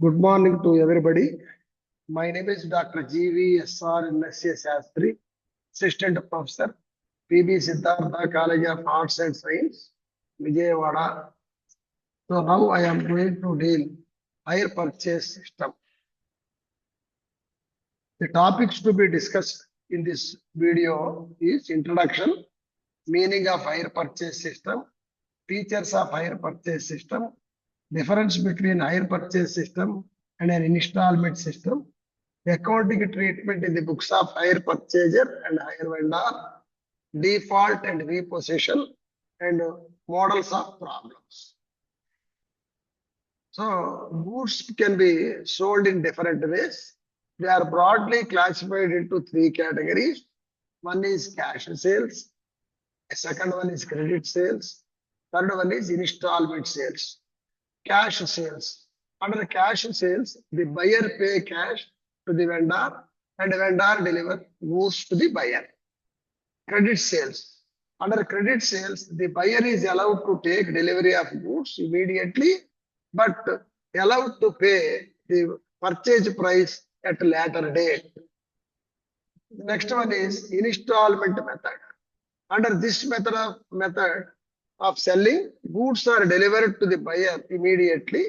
Good morning to everybody. My name is Dr. G.V.S.R. N.S.A. Shastri, Assistant Professor, P.B. Siddhartha College of Arts and Science, Vijayawada. So now I am going to deal hire purchase system. The topics to be discussed in this video is introduction, meaning of hire purchase system, features of hire purchase system, difference between hire purchase system and an installment system, the accounting treatment in the books of hire purchaser and hire vendor, default and repossession, and models of problems. So goods can be sold in different ways. They are broadly classified into three categories. One is cash sales, second one is credit sales, third one is installment sales. Cash sales. Under cash sales, the buyer pay cash to the vendor and the vendor deliver goods to the buyer. Credit sales. Under credit sales, the buyer is allowed to take delivery of goods immediately, but allowed to pay the purchase price at a later date. The next one is installment method. Under this method of selling, goods are delivered to the buyer immediately,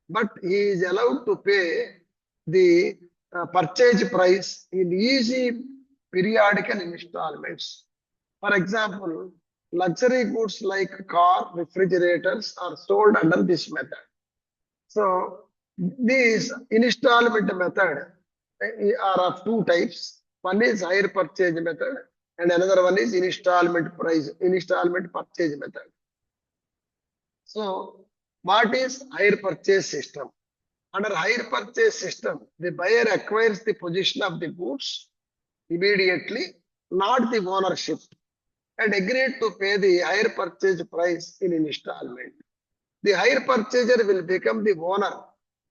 but he is allowed to pay the purchase price in easy periodical installments. For example, luxury goods like car, refrigerators are sold under this method. So these installment method are of two types. One is hire purchase method and another one is installment purchase method. So what is hire purchase system? Under hire purchase system, the buyer acquires the possession of the goods immediately, not the ownership, and agreed to pay the hire purchase price in installment. The hire purchaser will become the owner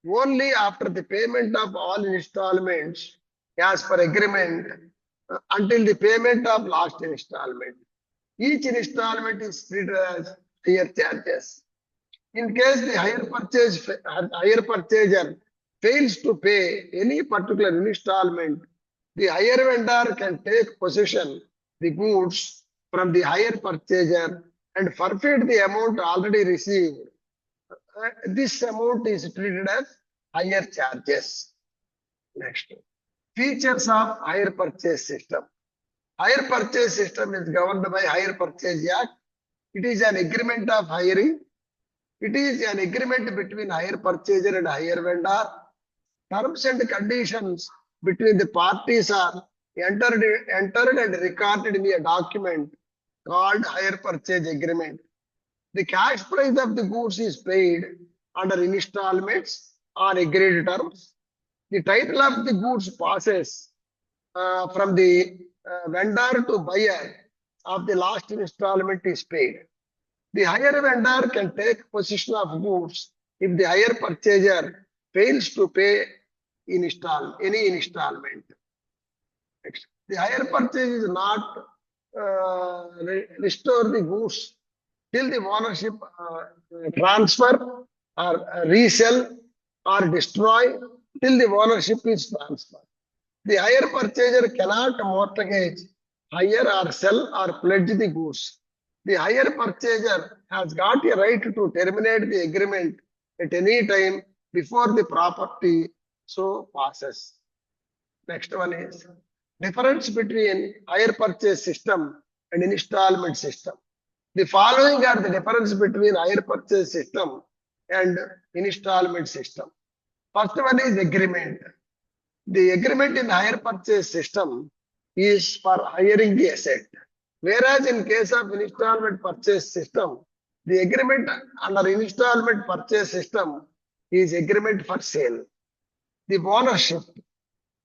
only after the payment of all installments as per agreement until the payment of last installment. Each installment is treated as hire charges. In case the hire purchaser fails to pay any particular installment, the hire vendor can take possession the goods from the hire purchaser and forfeit the amount already received. This amount is treated as hire charges. Next, features of hire purchase system. Hire purchase system is governed by Hire Purchase Act. It is an agreement of hiring. It is an agreement between hire purchaser and hire vendor. Terms and conditions between the parties are entered and recorded in a document called hire purchase agreement. The cash price of the goods is paid under installments on agreed terms. The title of the goods passes from the vendor to buyer of the last installment is paid. The hire vendor can take possession of goods if the hire purchaser fails to pay any installment. Next, the hire purchase is not restore the goods till the ownership transfer or resell or destroy till the ownership is transferred. The hire purchaser cannot mortgage, hire or sell or pledge the goods. The hire purchaser has got a right to terminate the agreement at any time before the property so passes. Next one is difference between hire purchase system and installment system. The following are the difference between hire purchase system and installment system. First one is agreement. The agreement in hire purchase system is for hiring the asset. Whereas in case of installment purchase system, the agreement under installment purchase system is agreement for sale. The ownership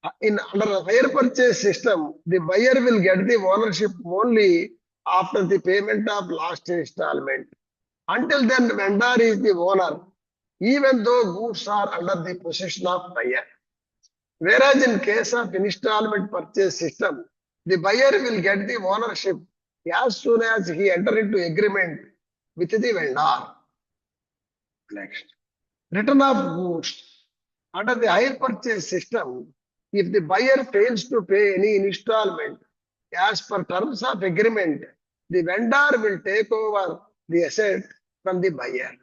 under a hire purchase system, the buyer will get the ownership only after the payment of last installment. Until then, vendor is the owner, even though goods are under the possession of buyer. Whereas in case of installment purchase system, the buyer will get the ownership as soon as he enter into agreement with the vendor. Next, return of goods. Under the hire purchase system, if the buyer fails to pay any installment as per terms of agreement, the vendor will take over the asset from the buyer.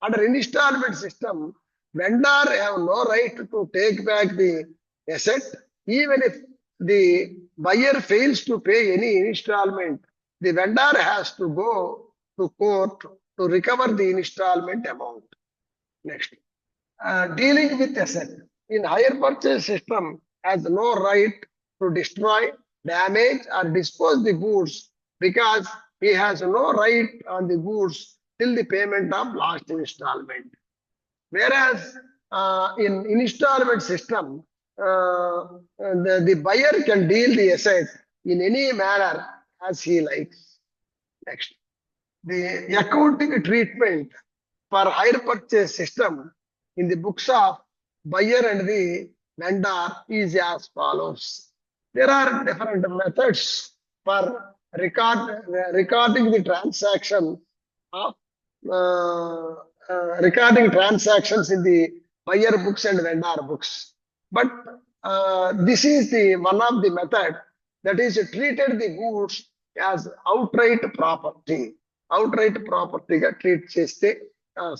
Under installment system, vendor have no right to take back the asset even if the buyer fails to pay any installment. The vendor has to go to court to recover the installment amount. Next, dealing with asset in hire purchase system has no right to destroy, damage, or dispose the goods because he has no right on the goods till the payment of last installment. Whereas in installment system, the buyer can deal the asset in any manner as he likes. Next, the accounting treatment for hire purchase system in the books of buyer and the vendor is as follows. There are different methods for recording the transaction of recording transactions in the buyer books and vendor books. But this is the one of the method that is treated the goods as outright property. Outright property గా treat చేస్తే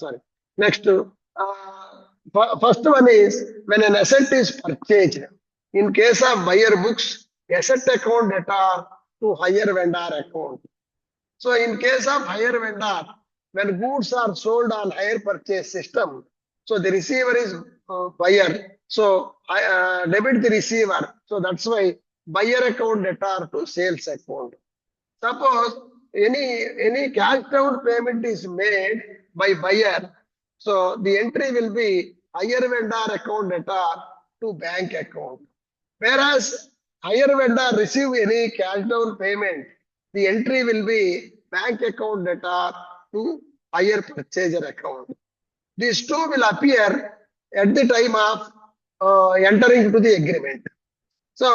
sorry. Next, first one is when an asset is purchased. In case of buyer books, asset account data to hire vendor account. So in case of hire vendor, when goods are sold on hire purchase system, so the receiver is buyer. So I debit the receiver. So that's why buyer account data to sales account. Suppose any cash down payment is made by buyer, so the entry will be hire vendor account data to bank account. Whereas hire vendor receive any cash down payment, the entry will be bank account data to hire purchaser account. These two will appear at the time of entering into the agreement. So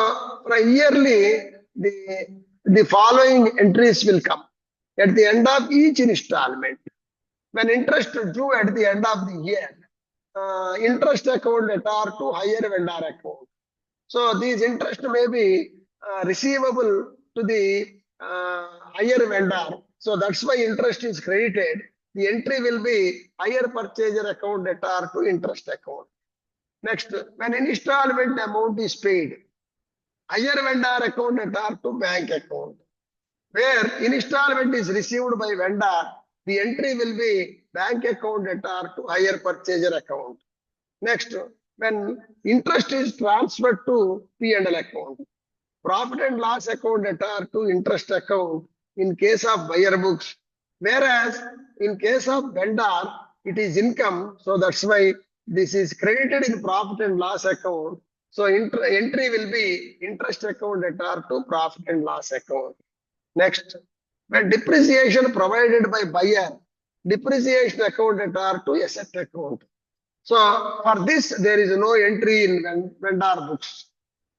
for a yearly, the following entries will come at the end of each installment. When interest due at the end of the year, interest account data to hire vendor account. So these interest may be receivable to the hire vendor. So that's why interest is credited. The entry will be hire purchaser account data to interest account. Next, when installment amount is paid, hire vendor account data to bank account. Where installment is received by vendor, the entry will be bank account data to hire purchaser account. Next, when interest is transferred to P&L account, profit and loss account data to interest account in case of buyer books. Whereas in case of vendor, it is income. So that's why this is credited in profit and loss account. So entry will be interest account data to profit and loss account. Next, when depreciation provided by buyer, depreciation account data to asset account. So for this, there is no entry in vendor books.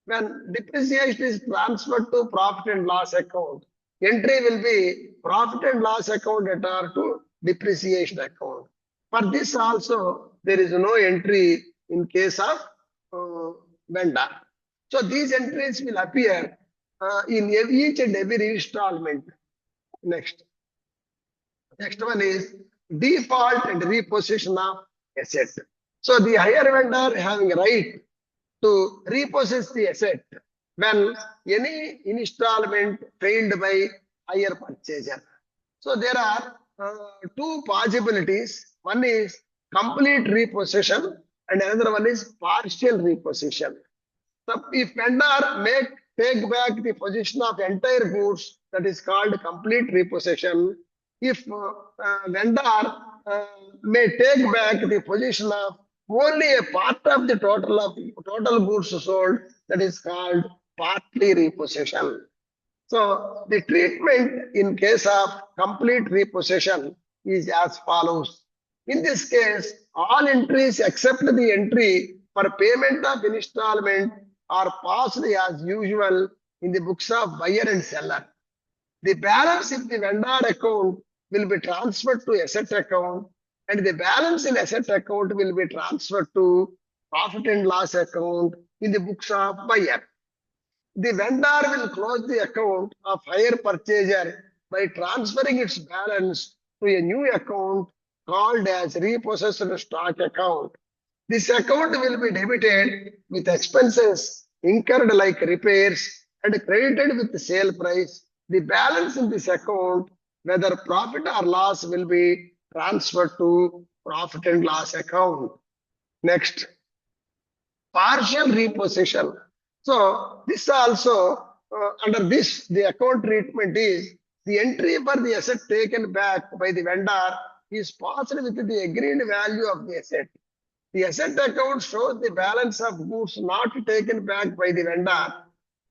When depreciation is transferred to profit and loss account, entry will be profit and loss account data to depreciation account. For this also, there is no entry in case of vendor. So these entries will appear in each and every installment. Next one is default and repossession of asset. So the hire vendor having a right to repossess the asset when any installment failed by hire purchaser. So there are two possibilities. One is complete repossession and another one is partial repossession. So if vendor may take back the possession of entire goods, that is called complete repossession. If vendor may take back the possession of only a part of the total goods sold, that is called partly repossession. So the treatment in case of complete repossession is as follows. In this case, all entries except the entry for payment of installment are passed as usual in the books of buyer and seller. The balance in the vendor account will be transferred to asset account and the balance in asset account will be transferred to profit and loss account in the books of buyer. The vendor will close the account of hire purchaser by transferring its balance to a new account called as repossessed stock account. This account will be debited with expenses incurred like repairs and credited with the sale price. The balance in this account, whether profit or loss, will be transferred to profit and loss account. Next, partial repossession. So this also under this the account treatment is the entry for the asset taken back by the vendor is passed with the agreed value of the asset. The asset account shows the balance of goods not taken back by the vendor.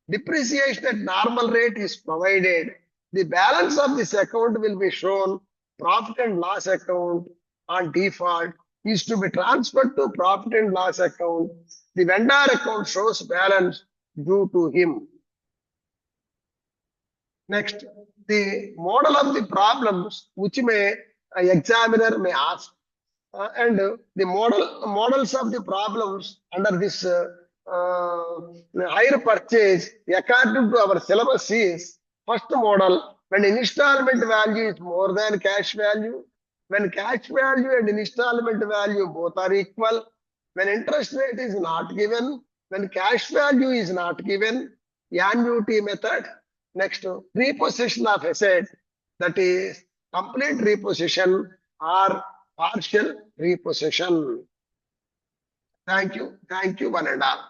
Depreciation at normal rate is provided. The balance of this account will be shown profit and loss account on default is to be transferred to profit and loss account. The vendor account shows balance due to him. Next, the model of the problems which may examiner may ask and the models of the problems under this higher purchase according to our syllabus is first model when installment value is more than cash value, when cash value and installment value both are equal, when interest rate is not given, when cash value is not given, annuity method. Next, repossession of asset, that is complete repossession or partial repossession. Thank you. Thank you, one and all.